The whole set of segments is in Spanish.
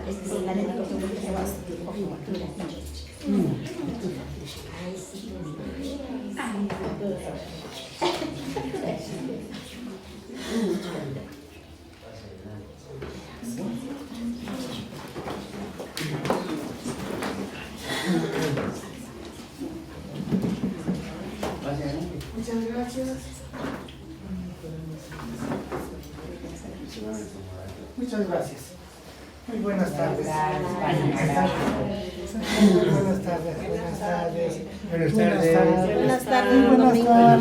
Muchas gracias. Muchas gracias. Muy buenas tardes. Muy buenas tardes. Buenas tardes. Buenas tardes. Buenas tardes. Buenas tardes. Buenas tardes.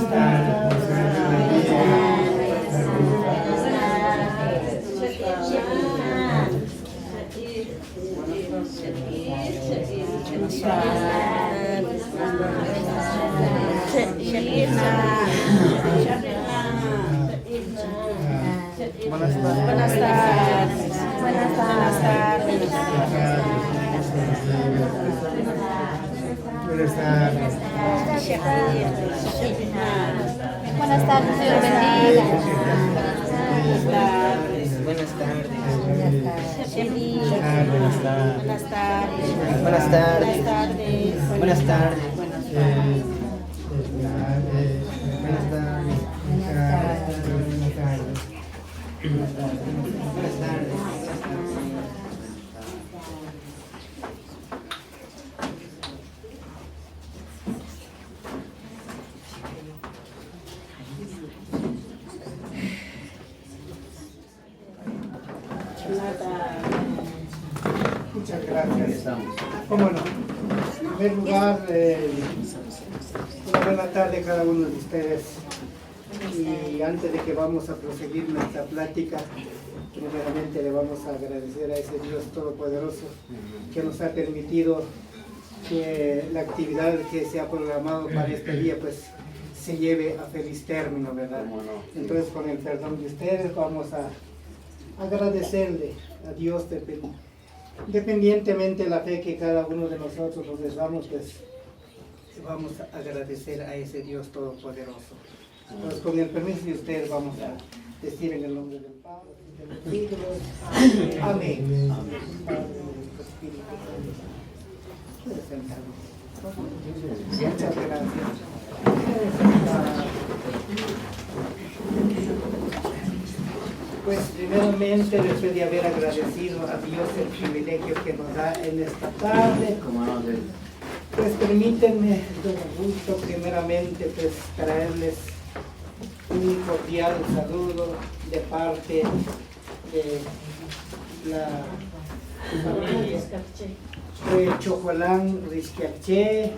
Buenas tardes, Dios bendiga. Buenas tardes. Buenas tardes. Buenas tardes. Buenas tardes. Muchas gracias. ¿Cómo no? En primer lugar, una buena tarde a cada uno de ustedes. Y antes de que vamos a proseguir nuestra plática, primeramente le vamos a agradecer a ese Dios Todopoderoso que nos ha permitido que la actividad que se ha programado para este día pues se lleve a feliz término, ¿verdad? Entonces, con el perdón de ustedes, vamos a agradecerle a Dios independientemente de la fe que cada uno de nosotros nos damos, pues vamos a agradecer a ese Dios Todopoderoso. Entonces, con el permiso de ustedes, vamos a decir en el nombre del Padre, de los Hijos, amén. Puede sentarnos. Muchas gracias. Pues primeramente, después de haber agradecido a Dios el privilegio que nos da en esta tarde, pues permítanme, con gusto, primeramente, pues traerles un cordial saludo de parte de la familia de Chojolán Risquiaché,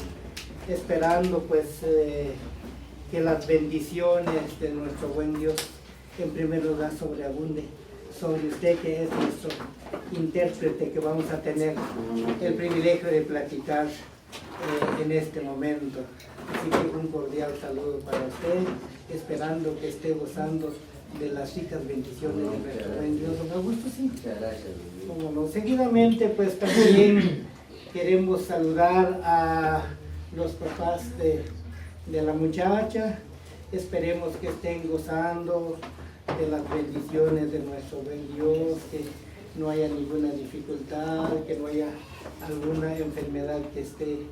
esperando pues que las bendiciones de nuestro buen Dios en primer lugar sobreabunde sobre usted, que es nuestro intérprete, que vamos a tener el privilegio de platicar en este momento. Así que un cordial saludo para usted, esperando que esté gozando de las ricas bendiciones de nuestro buen Dios. Don Augusto, sí. Como no. Seguidamente, pues también queremos saludar a los papás de la muchacha. Esperemos que estén gozando de las bendiciones de nuestro buen Dios, que no haya ninguna dificultad, que no haya alguna enfermedad que esté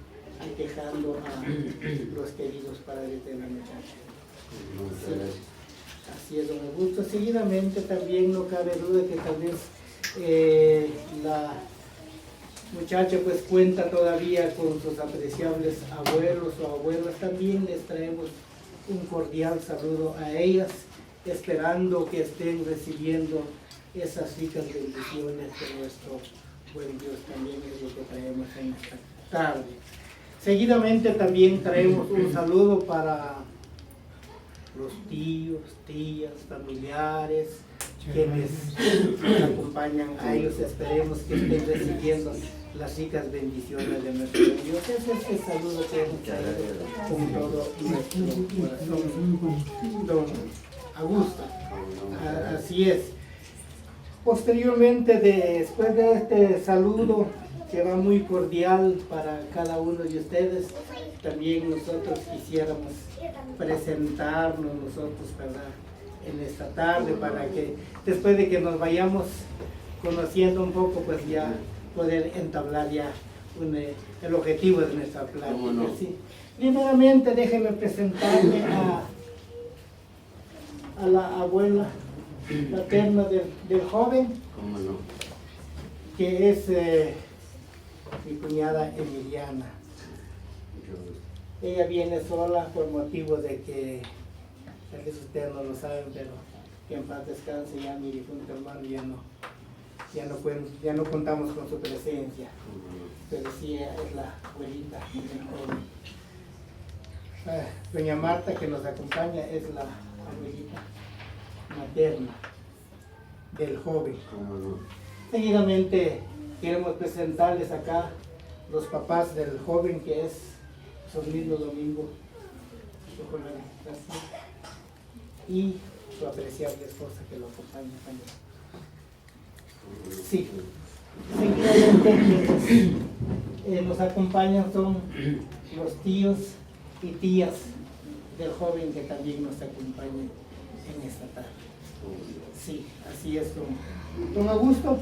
aquejando a los queridos padres de la muchacha. Sí. Así es, don Augusto. Seguidamente también no cabe duda que tal vez la muchacha pues cuenta todavía con sus apreciables abuelos o abuelas. También les traemos un cordial saludo a ellas, esperando que estén recibiendo esas ricas bendiciones de nuestro buen Dios. También es lo que traemos en esta tarde. Seguidamente también traemos un saludo para los tíos, tías, familiares, quienes nos acompañan a ellos. Esperemos que estén recibiendo las ricas bendiciones de nuestro Dios. Es este saludo que hemos traído con todo nuestro corazón, don Augusto. Así es. Posteriormente, después de este saludo que va muy cordial para cada uno de ustedes, también nosotros quisiéramos presentarnos nosotros, ¿verdad?, en esta tarde, para que después de que nos vayamos conociendo un poco, pues ya poder entablar ya el objetivo de nuestra plática. ¿Cómo no? ¿Sí? Primeramente, déjenme presentarle a la abuela paterna del joven, ¿Cómo no? que es mi cuñada Emiliana. Mucho gusto. Ella viene sola por motivo de que, tal vez ustedes no lo saben, pero que en paz descanse ya mi difunto hermano, ya no contamos con su presencia, ¿Cómo no? pero sí ella es la abuelita del joven. Doña Marta, que nos acompaña, es la abuelita materna del joven. ¿Cómo no? Seguidamente queremos presentarles acá los papás del joven, que es Sobrino Domingo y su apreciable esposa, que lo acompaña también. Sí, seguidamente quienes nos acompañan son los tíos y tías del joven, que también nos acompañan en esta tarde. Sí, así es, don Augusto.